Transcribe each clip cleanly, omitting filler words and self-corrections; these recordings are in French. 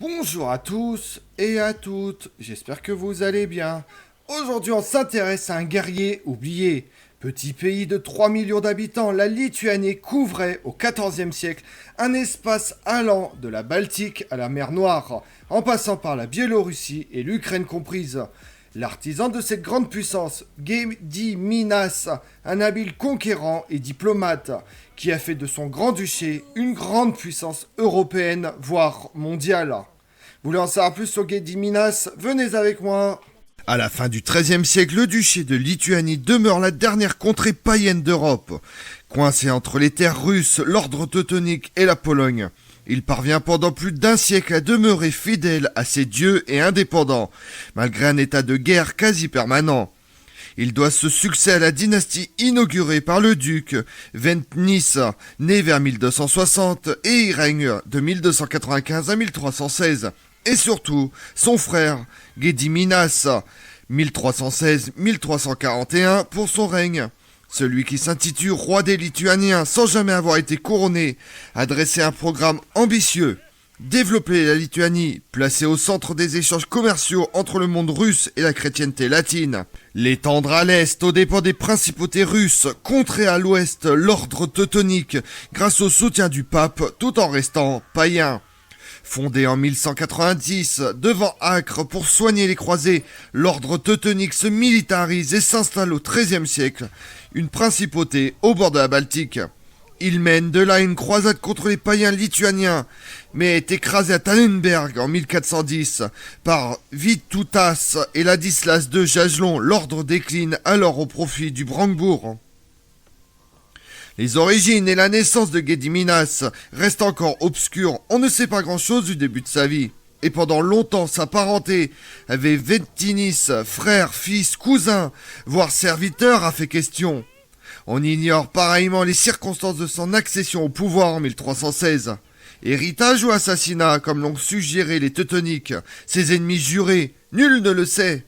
Bonjour à tous et à toutes, j'espère que vous allez bien. Aujourd'hui on s'intéresse à un guerrier oublié. Petit pays de 3 millions d'habitants, la Lituanie couvrait au XIVe siècle un espace allant de la Baltique à la mer Noire, en passant par la Biélorussie et l'Ukraine comprise. L'artisan de cette grande puissance, Gediminas, un habile conquérant et diplomate, qui a fait de son grand-duché une grande puissance européenne, voire mondiale. Vous voulez en savoir plus sur Gediminas? Venez avec moi. À la fin du XIIIe siècle, le duché de Lituanie demeure la dernière contrée païenne d'Europe. Coincé entre les terres russes, l'ordre teutonique et la Pologne, il parvient pendant plus d'un siècle à demeurer fidèle à ses dieux et indépendant, malgré un état de guerre quasi permanent. Il doit ce succès à la dynastie inaugurée par le duc Ventnis, né vers 1260, et il règne de 1295 à 1316. Et surtout, son frère Gediminas, 1316-1341 pour son règne. Celui qui s'intitule roi des Lituaniens sans jamais avoir été couronné, a dressé un programme ambitieux. Développer la Lituanie, placée au centre des échanges commerciaux entre le monde russe et la chrétienté latine. L'étendre à l'est aux dépens des principautés russes, contrer à l'ouest l'ordre teutonique grâce au soutien du pape tout en restant païen. Fondé en 1190 devant Acre pour soigner les croisés, l'ordre teutonique se militarise et s'installe au XIIIe siècle, une principauté au bord de la Baltique. Il mène de là une croisade contre les païens lituaniens, mais est écrasé à Tannenberg en 1410 par Vytautas et Ladislas de Jagelon. L'ordre décline alors au profit du Brandebourg. Les origines et la naissance de Gediminas restent encore obscures. On ne sait pas grand-chose du début de sa vie. Et pendant longtemps, sa parenté avec Ventinis, frère, fils, cousin, voire serviteur, a fait question. On ignore pareillement les circonstances de son accession au pouvoir en 1316. Héritage ou assassinat, comme l'ont suggéré les teutoniques, ses ennemis jurés, nul ne le sait.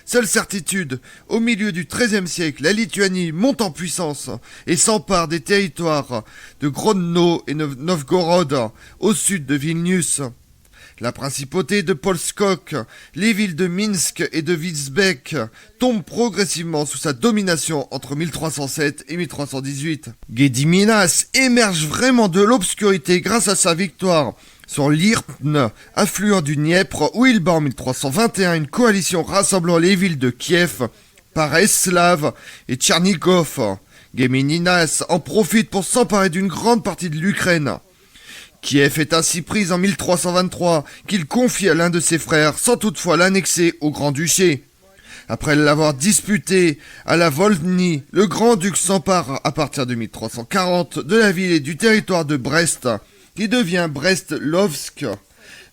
Seule certitude, au milieu du XIIIe siècle, la Lituanie monte en puissance et s'empare des territoires de Grodno et Novgorod, au sud de Vilnius. La principauté de Polskok, les villes de Minsk et de Vízbek tombent progressivement sous sa domination entre 1307 et 1318. Gediminas émerge vraiment de l'obscurité grâce à sa victoire sur l'Irpne, affluent du Dniepr, où il bat en 1321 une coalition rassemblant les villes de Kiev, Pareslav et Tchernigov. Gediminas en profite pour s'emparer d'une grande partie de l'Ukraine. Kiev est ainsi prise en 1323, qu'il confie à l'un de ses frères, sans toutefois l'annexer au Grand-Duché. Après l'avoir disputé à la Volhynie, le Grand-Duc s'empare à partir de 1340 de la ville et du territoire de Brest, qui devient Brest-Lovsk,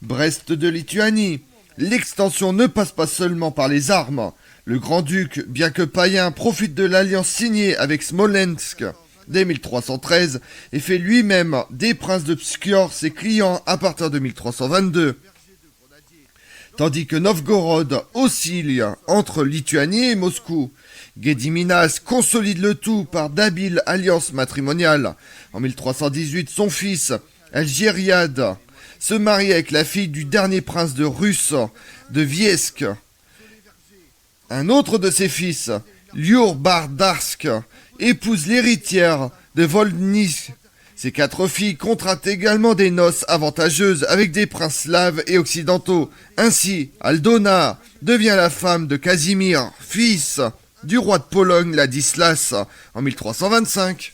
Brest de Lituanie. L'extension ne passe pas seulement par les armes. Le grand-duc, bien que païen, profite de l'alliance signée avec Smolensk dès 1313 et fait lui-même des princes de Pskior ses clients à partir de 1322. Tandis que Novgorod oscille entre Lituanie et Moscou. Gediminas consolide le tout par d'habiles alliances matrimoniales. En 1318, son fils, Algériade, se marie avec la fille du dernier prince de Russe, de Viesk. Un autre de ses fils, Liurbardarsk, épouse l'héritière de Volhynie. Ces 4 filles contractent également des noces avantageuses avec des princes slaves et occidentaux. Ainsi, Aldona devient la femme de Casimir, fils du roi de Pologne Ladislas, en 1325.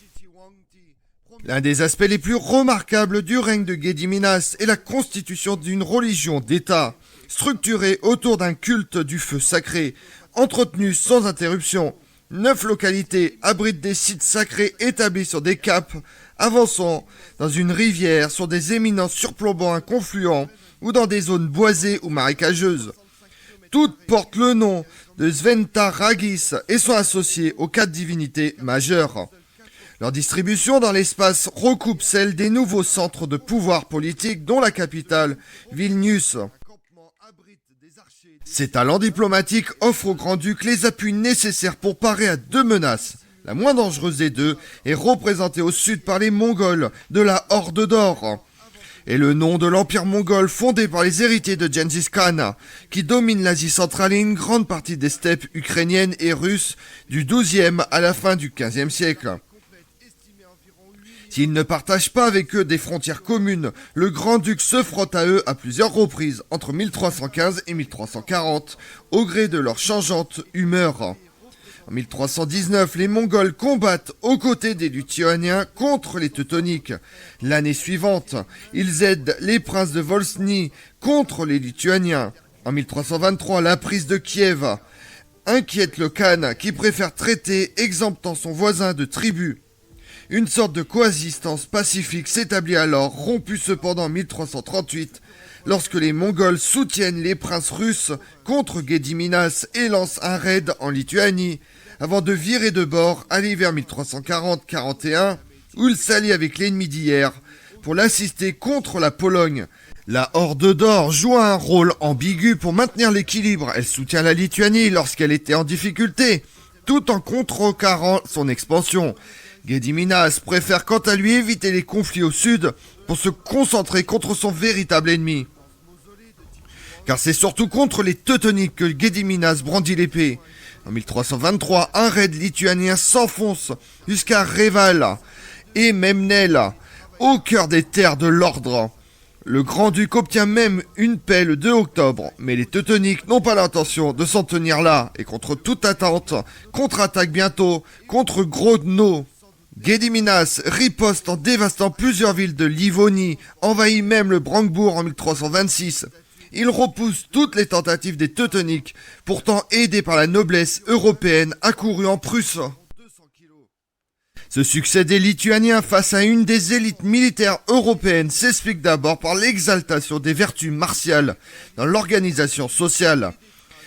L'un des aspects les plus remarquables du règne de Gediminas est la constitution d'une religion d'État, structurée autour d'un culte du feu sacré, entretenu sans interruption. 9 localités abritent des sites sacrés établis sur des caps, avançant dans une rivière, sur des éminences surplombant un confluent, ou dans des zones boisées ou marécageuses. Toutes portent le nom de Sventaragis et sont associées aux 4 divinités majeures. Leur distribution dans l'espace recoupe celle des nouveaux centres de pouvoir politique, dont la capitale, Vilnius. Ses talents diplomatiques offrent au grand-duc les appuis nécessaires pour parer à 2 menaces. La moins dangereuse des deux est représentée au sud par les Mongols de la Horde d'Or, est le nom de l'empire mongol fondé par les héritiers de Gengis Khan, qui domine l'Asie centrale et une grande partie des steppes ukrainiennes et russes du XIIe à la fin du XVe siècle. S'ils ne partagent pas avec eux des frontières communes, le grand-duc se frotte à eux à plusieurs reprises entre 1315 et 1340, au gré de leur changeante humeur. En 1319, les Mongols combattent aux côtés des Lituaniens contre les Teutoniques. L'année suivante, ils aident les princes de Volhynie contre les Lituaniens. En 1323, la prise de Kiev inquiète le Khan qui préfère traiter exemptant son voisin de tribut. Une sorte de coexistence pacifique s'établit alors, rompue cependant en 1338, lorsque les Mongols soutiennent les princes russes contre Gediminas et lancent un raid en Lituanie, avant de virer de bord à l'hiver 1340-41, où ils s'allient avec l'ennemi d'hier pour l'assister contre la Pologne. La Horde d'Or joue un rôle ambigu pour maintenir l'équilibre. Elle soutient la Lituanie lorsqu'elle était en difficulté, tout en contrecarrant son expansion. Gediminas préfère quant à lui éviter les conflits au sud pour se concentrer contre son véritable ennemi. Car c'est surtout contre les Teutoniques que Gediminas brandit l'épée. En 1323, un raid lituanien s'enfonce jusqu'à Reval et Memnel, au cœur des terres de l'ordre. Le grand-duc obtient même une paix le 2 octobre, mais les Teutoniques n'ont pas l'intention de s'en tenir là, et contre toute attente, contre-attaque bientôt contre Grodno. Gediminas riposte en dévastant plusieurs villes de Livonie, envahit même le Brandebourg en 1326. Il repousse toutes les tentatives des Teutoniques, pourtant aidés par la noblesse européenne accourue en Prusse. Ce succès des Lituaniens face à une des élites militaires européennes s'explique d'abord par l'exaltation des vertus martiales dans l'organisation sociale.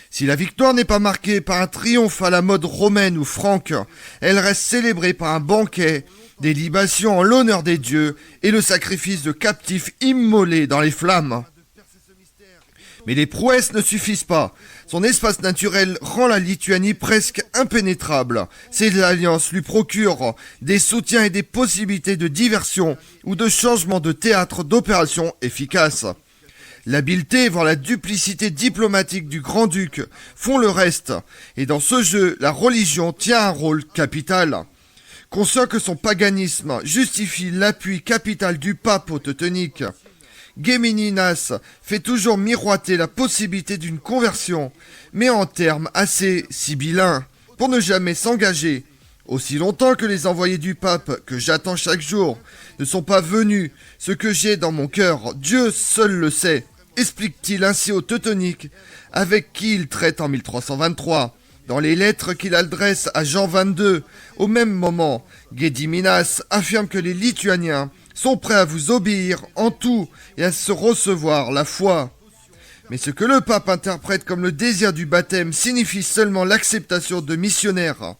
Si la victoire n'est pas marquée par un triomphe à la mode romaine ou franque, elle reste célébrée par un banquet, des libations en l'honneur des dieux et le sacrifice de captifs immolés dans les flammes. Mais les prouesses ne suffisent pas. Son espace naturel rend la Lituanie presque impénétrable. Ses alliances lui procurent des soutiens et des possibilités de diversion ou de changement de théâtre d'opération efficaces. L'habileté, voire la duplicité diplomatique du grand-duc font le reste, et dans ce jeu, la religion tient un rôle capital. Conscient que son paganisme justifie l'appui capital du pape aux Teutoniques, Gediminas fait toujours miroiter la possibilité d'une conversion, mais en termes assez sibyllins, pour ne jamais s'engager. Aussi longtemps que les envoyés du pape, que j'attends chaque jour, ne sont pas venus, ce que j'ai dans mon cœur, Dieu seul le sait, explique-t-il ainsi aux Teutoniques, avec qui il traite en 1323. Dans les lettres qu'il adresse à Jean XXII, au même moment, Gediminas affirme que les Lituaniens sont prêts à vous obéir en tout et à se recevoir la foi. Mais ce que le pape interprète comme le désir du baptême signifie seulement l'acceptation de missionnaires.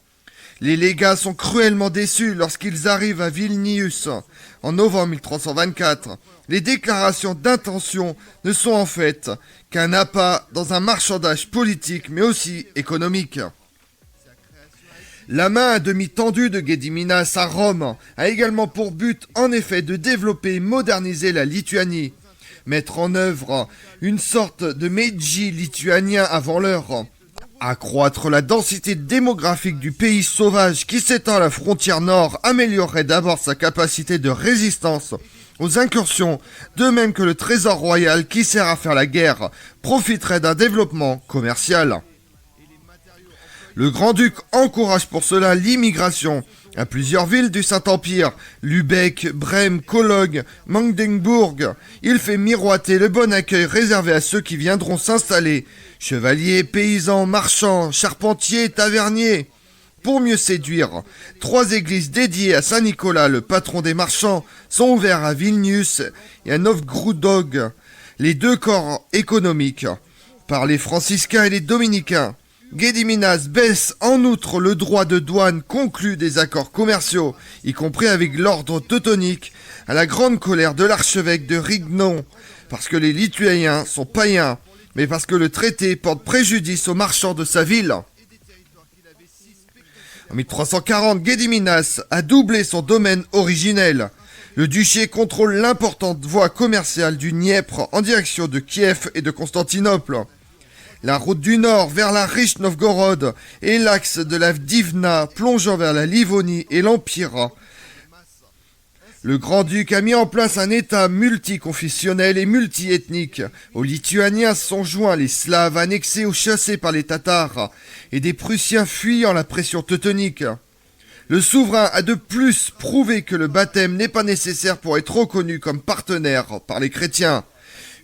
Les légats sont cruellement déçus lorsqu'ils arrivent à Vilnius en novembre 1324. Les déclarations d'intention ne sont en fait qu'un appât dans un marchandage politique mais aussi économique. La main à demi tendue de Gediminas à Rome a également pour but en effet de développer et moderniser la Lituanie, mettre en œuvre une sorte de Meiji lituanien avant l'heure, accroître la densité démographique du pays sauvage qui s'étend à la frontière nord améliorerait d'abord sa capacité de résistance aux incursions, de même que le trésor royal qui sert à faire la guerre profiterait d'un développement commercial. Le grand-duc encourage pour cela l'immigration à plusieurs villes du Saint-Empire, Lübeck, Brême, Cologne, Magdebourg. Il fait miroiter le bon accueil réservé à ceux qui viendront s'installer, chevaliers, paysans, marchands, charpentiers, taverniers. Pour mieux séduire, 3 églises dédiées à Saint Nicolas, le patron des marchands, sont ouvertes à Vilnius et à Novgorod, les 2 corps économiques, par les franciscains et les dominicains. Gediminas baisse en outre le droit de douane conclut des accords commerciaux, y compris avec l'ordre teutonique, à la grande colère de l'archevêque de Rignon, parce que les Lituaniens sont païens, mais parce que le traité porte préjudice aux marchands de sa ville. En 1340, Gediminas a doublé son domaine originel. Le duché contrôle l'importante voie commerciale du Dniepr en direction de Kiev et de Constantinople. La route du nord vers la riche Novgorod et l'axe de la Divna plongeant vers la Livonie et l'Empire. Le grand-duc a mis en place un État multiconfessionnel et multiethnique. Aux Lituaniens sont joints les Slaves annexés ou chassés par les Tatars et des Prussiens fuyant la pression teutonique. Le souverain a de plus prouvé que le baptême n'est pas nécessaire pour être reconnu comme partenaire par les chrétiens.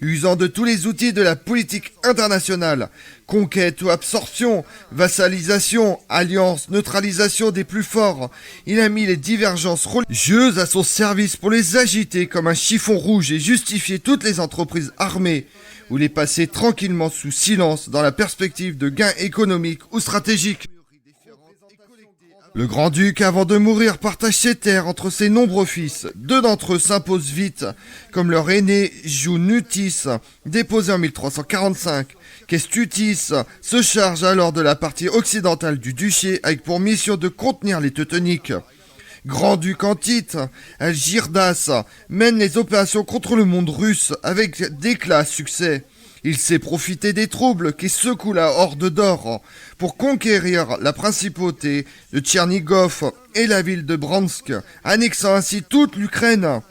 Usant de tous les outils de la politique internationale, conquête ou absorption, vassalisation, alliance, neutralisation des plus forts, il a mis les divergences religieuses à son service pour les agiter comme un chiffon rouge et justifier toutes les entreprises armées ou les passer tranquillement sous silence dans la perspective de gains économiques ou stratégiques. Le grand-duc, avant de mourir, partage ses terres entre ses nombreux fils. Deux d'entre eux s'imposent vite, comme leur aîné Junutis, déposé en 1345. Kestutis se charge alors de la partie occidentale du duché avec pour mission de contenir les Teutoniques. Grand-duc en titre, Algirdas mène les opérations contre le monde russe avec d'éclat succès. Il sait profiter des troubles qui secouent la Horde d'Or pour conquérir la principauté de Tchernigov et la ville de Bransk, annexant ainsi toute l'Ukraine.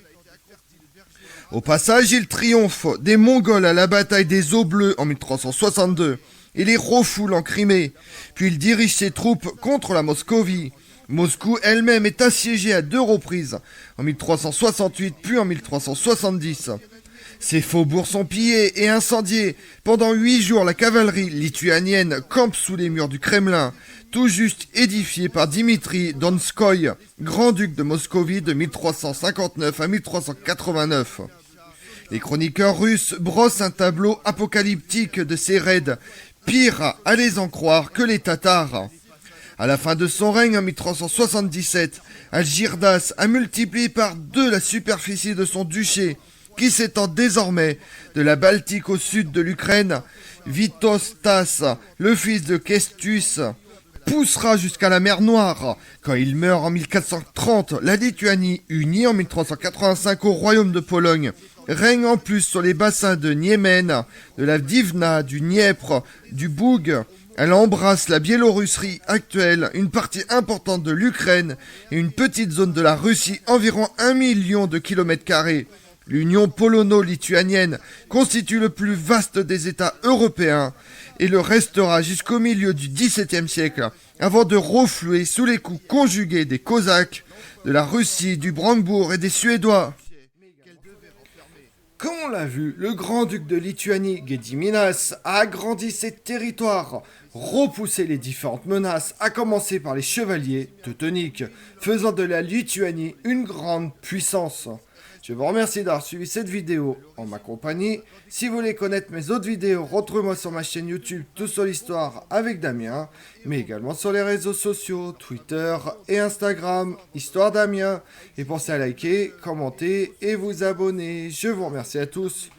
Au passage, il triomphe des Mongols à la bataille des Eaux Bleues en 1362 et les refoule en Crimée, puis il dirige ses troupes contre la Moscovie. Moscou elle-même est assiégée à 2 reprises, en 1368 puis en 1370. Ces faubourgs sont pillés et incendiés. Pendant 8 jours, la cavalerie lituanienne campe sous les murs du Kremlin, tout juste édifié par Dimitri Donskoy, grand-duc de Moscovie de 1359 à 1389. Les chroniqueurs russes brossent un tableau apocalyptique de ces raids, pire, allez en croire, que les Tatars. À la fin de son règne en 1377, Algirdas a multiplié par 2 la superficie de son duché, qui s'étend désormais de la Baltique au sud de l'Ukraine. Vitostas, le fils de Kestus, poussera jusqu'à la mer Noire. Quand il meurt en 1430, la Lituanie, unie en 1385 au royaume de Pologne, règne en plus sur les bassins de Niemen, de la Divna, du Dniepr, du Boug. Elle embrasse la Biélorussie actuelle, une partie importante de l'Ukraine et une petite zone de la Russie, environ 1 million de kilomètres carrés. L'Union polono-lituanienne constitue le plus vaste des États européens et le restera jusqu'au milieu du XVIIe siècle, avant de refluer sous les coups conjugués des Cosaques, de la Russie, du Brandebourg et des Suédois. Comme on l'a vu, le grand-duc de Lituanie, Gediminas, a agrandi ses territoires, repoussé les différentes menaces, à commencer par les chevaliers teutoniques, faisant de la Lituanie une grande puissance. Je vous remercie d'avoir suivi cette vidéo en ma compagnie. Si vous voulez connaître mes autres vidéos, retrouvez-moi sur ma chaîne YouTube Tout sur l'Histoire avec Damien, mais également sur les réseaux sociaux, Twitter et Instagram, Histoire Damien. Et pensez à liker, commenter et vous abonner. Je vous remercie à tous.